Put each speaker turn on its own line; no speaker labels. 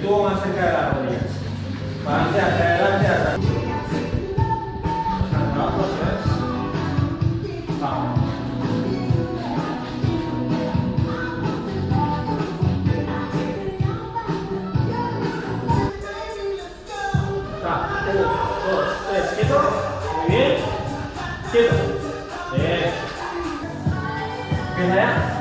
tubo más cerca de las rodillas. Balance hacia adelante, atrás. Abajo, eso es. Vamos. Uno, dos, tres, quieto. Muy bien. Quieto. Bien. Empieza ya.